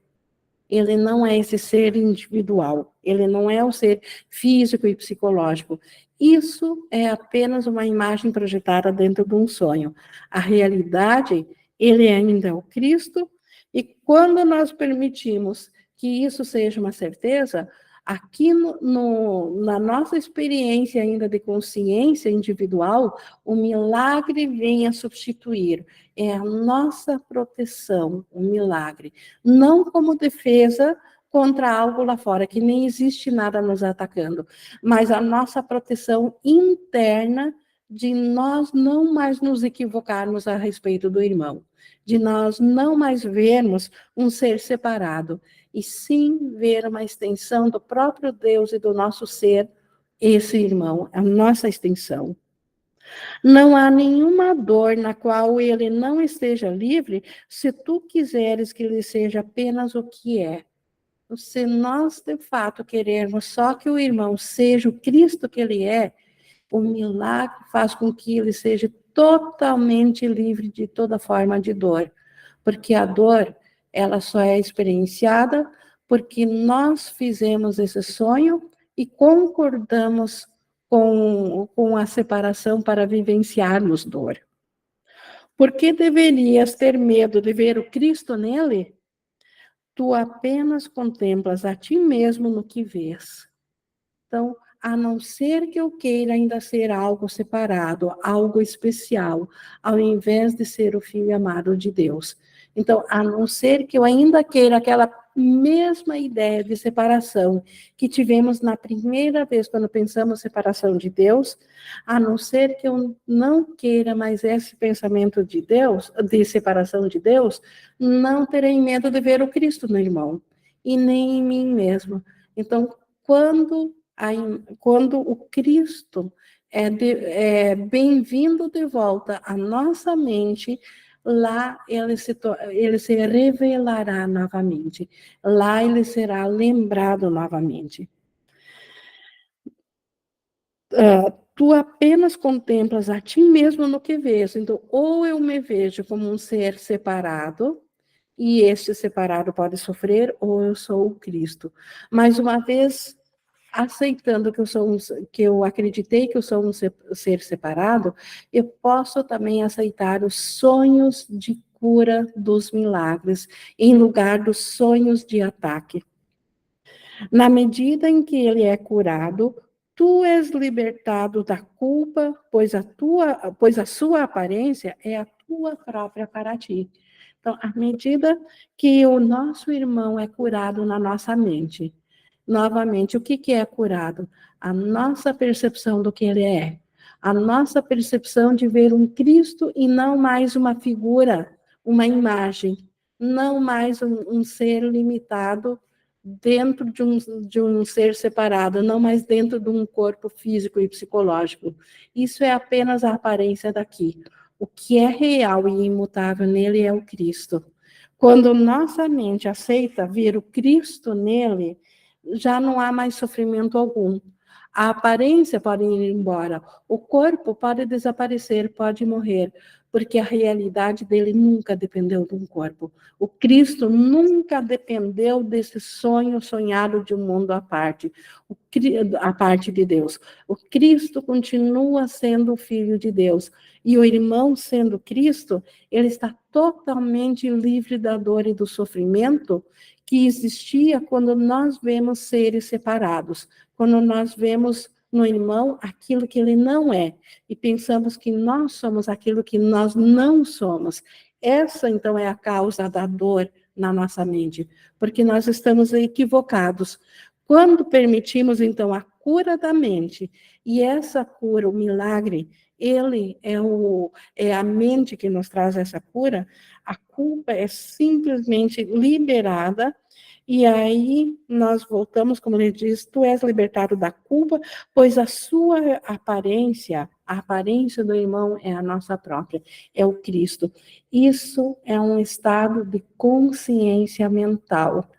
Ele não é esse ser individual, ele não é o ser físico e psicológico. Isso é apenas uma imagem projetada dentro de um sonho. A realidade, ele ainda é o Cristo, e quando nós permitimos que isso seja uma certeza, aqui na nossa experiência ainda de consciência individual, o milagre vem a substituir. É a nossa proteção, o milagre. Não como defesa contra algo lá fora, que nem existe nada nos atacando, mas a nossa proteção interna de nós não mais nos equivocarmos a respeito do irmão, de nós não mais vermos um ser separado, e sim ver uma extensão do próprio Deus e do nosso ser, esse irmão, a nossa extensão. Não há nenhuma dor na qual ele não esteja livre, se tu quiseres que ele seja apenas o que é. Se nós, de fato, querermos só que o irmão seja o Cristo que ele é, o milagre faz com que ele seja totalmente livre de toda forma de dor. Porque a dor, ela só é experienciada porque nós fizemos esse sonho e concordamos com a separação para vivenciarmos dor. Por que deverias ter medo de ver o Cristo nele? Tu apenas contemplas a ti mesmo no que vês. Então, a não ser que eu queira ainda ser algo separado, algo especial, ao invés de ser o filho amado de Deus. Então, a não ser que eu ainda queira aquela mesma ideia de separação que tivemos na primeira vez quando pensamos separação de Deus, a não ser que eu não queira mais esse pensamento de Deus, de separação de Deus, não terei medo de ver o Cristo no irmão e nem em mim mesmo. Então, quando o Cristo é bem-vindo de volta à nossa mente, lá ele se revelará novamente. Lá ele será lembrado novamente. Tu apenas contemplas a ti mesmo no que vês. Então, ou eu me vejo como um ser separado, e este separado pode sofrer, ou eu sou o Cristo. Mais uma vez, aceitando que eu acreditei que eu sou um ser separado, eu posso também aceitar os sonhos de cura dos milagres, em lugar dos sonhos de ataque. Na medida em que ele é curado, tu és libertado da culpa, pois a sua aparência é a tua própria para ti. Então, à medida que o nosso irmão é curado na nossa mente, novamente, o que é curado? A nossa percepção do que ele é. A nossa percepção de ver um Cristo e não mais uma figura, uma imagem, não mais um ser limitado dentro de um ser separado, não mais dentro de um corpo físico e psicológico. Isso é apenas a aparência daqui. O que é real e imutável nele é o Cristo. Quando nossa mente aceita ver o Cristo nele, já não há mais sofrimento algum. A aparência pode ir embora, o corpo pode desaparecer, pode morrer, porque a realidade dele nunca dependeu de um corpo. O Cristo nunca dependeu desse sonho sonhado de um mundo à parte, a parte de Deus. O Cristo continua sendo o Filho de Deus. E o irmão, sendo Cristo, ele está totalmente livre da dor e do sofrimento que existia quando nós vemos seres separados, quando nós vemos no irmão aquilo que ele não é, e pensamos que nós somos aquilo que nós não somos. Essa, então, é a causa da dor na nossa mente, porque nós estamos equivocados. Quando permitimos, então, a cura da mente, e essa cura, o milagre, ele é a mente que nos traz essa cura, a culpa é simplesmente liberada, e aí nós voltamos, como ele diz, tu és libertado da culpa, pois a sua aparência, a aparência do irmão é a nossa própria, é o Cristo. Isso é um estado de consciência mental.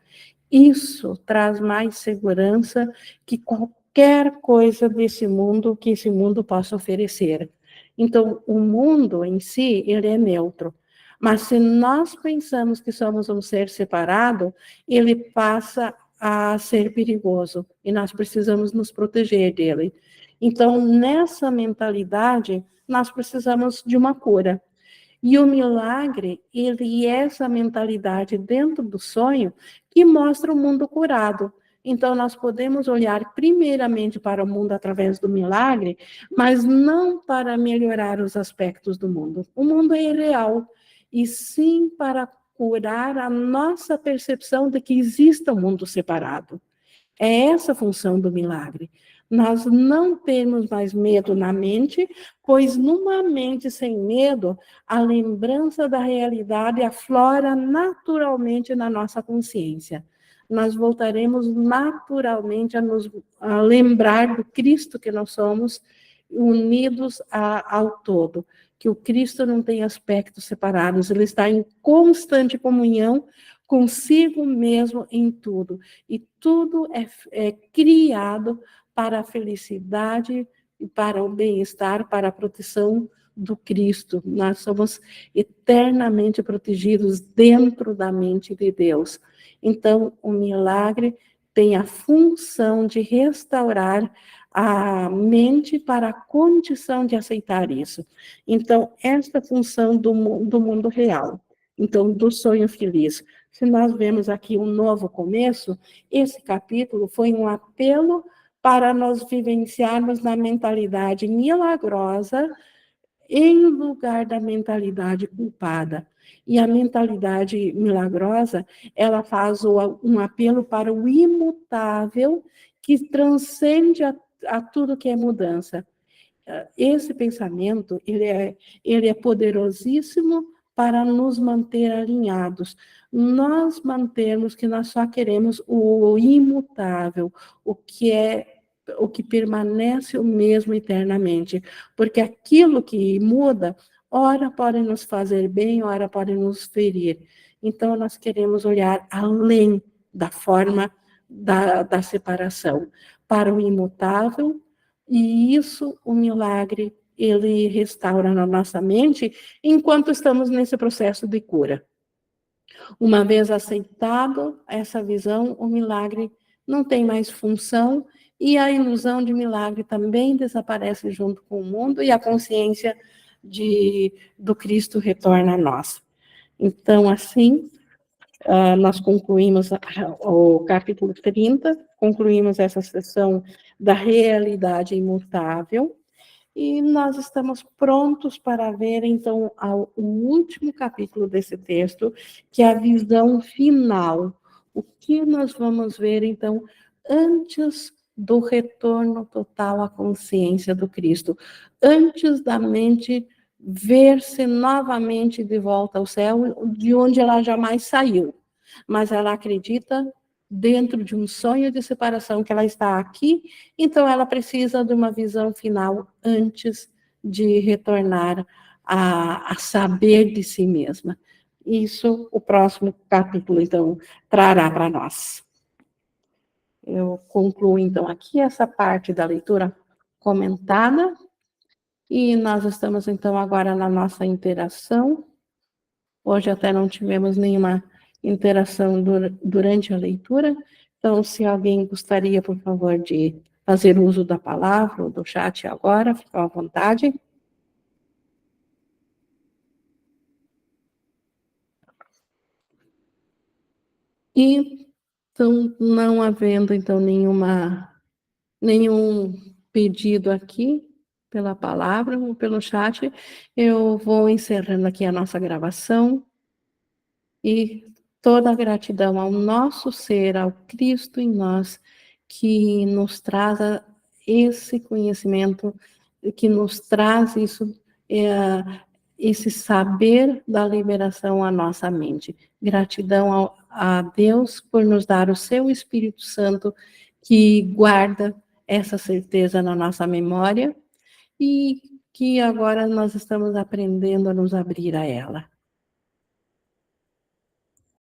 Isso traz mais segurança que qualquer coisa desse mundo que esse mundo possa oferecer. Então, o mundo em si, ele é neutro. Mas se nós pensamos que somos um ser separado, ele passa a ser perigoso e nós precisamos nos proteger dele. Então, nessa mentalidade, nós precisamos de uma cura. E o milagre, ele é essa mentalidade dentro do sonho que mostra o mundo curado. Então, nós podemos olhar primeiramente para o mundo através do milagre, mas não para melhorar os aspectos do mundo. O mundo é irreal, e sim para curar a nossa percepção de que existe um mundo separado. É essa a função do milagre. Nós não temos mais medo na mente, pois numa mente sem medo, a lembrança da realidade aflora naturalmente na nossa consciência. Nós voltaremos naturalmente a lembrar do Cristo que nós somos, unidos ao todo. Que o Cristo não tem aspectos separados, ele está em constante comunhão consigo mesmo em tudo. E tudo é criado para a felicidade, para o bem-estar, para a proteção do Cristo. Nós somos eternamente protegidos dentro da mente de Deus. Então, o milagre tem a função de restaurar a mente para a condição de aceitar isso. Então, esta função do mundo real. Então, do sonho feliz. Se nós vemos aqui um novo começo, esse capítulo foi um apelo para nós vivenciarmos na mentalidade milagrosa em lugar da mentalidade culpada. E a mentalidade milagrosa, ela faz um apelo para o imutável, que transcende a tudo que é mudança. Esse pensamento, ele é poderosíssimo para nos manter alinhados. Nós mantermos que nós só queremos o imutável, o que permanece o mesmo eternamente, porque aquilo que muda, ora pode nos fazer bem, ora pode nos ferir. Então, nós queremos olhar além da forma da separação, para o imutável, e isso, o milagre, ele restaura na nossa mente enquanto estamos nesse processo de cura. Uma vez aceitado essa visão, o milagre não tem mais função e a ilusão de milagre também desaparece junto com o mundo e a consciência do Cristo retorna a nós. Então, assim, nós concluímos o capítulo 30, concluímos essa sessão da realidade imutável, e nós estamos prontos para ver, então, o último capítulo desse texto, que é a visão final. O que nós vamos ver, então, antes do retorno total à consciência do Cristo, antes da mente ver-se novamente de volta ao céu, de onde ela jamais saiu. Mas ela acredita dentro de um sonho de separação que ela está aqui, então ela precisa de uma visão final antes de retornar a saber de si mesma. Isso o próximo capítulo, então, trará para nós. Eu concluo, então, aqui essa parte da leitura comentada, e nós estamos, então, agora na nossa interação. Hoje até não tivemos nenhuma interação durante a leitura, então, se alguém gostaria, por favor, de fazer uso da palavra ou do chat agora, fica à vontade. E, então, não havendo, então, nenhum pedido aqui pela palavra ou pelo chat, eu vou encerrando aqui a nossa gravação. E toda a gratidão ao nosso ser, ao Cristo em nós, que nos traz esse conhecimento, que nos traz isso, esse saber da liberação à nossa mente. Gratidão a Deus por nos dar o seu Espírito Santo, que guarda essa certeza na nossa memória, e que agora nós estamos aprendendo a nos abrir a ela.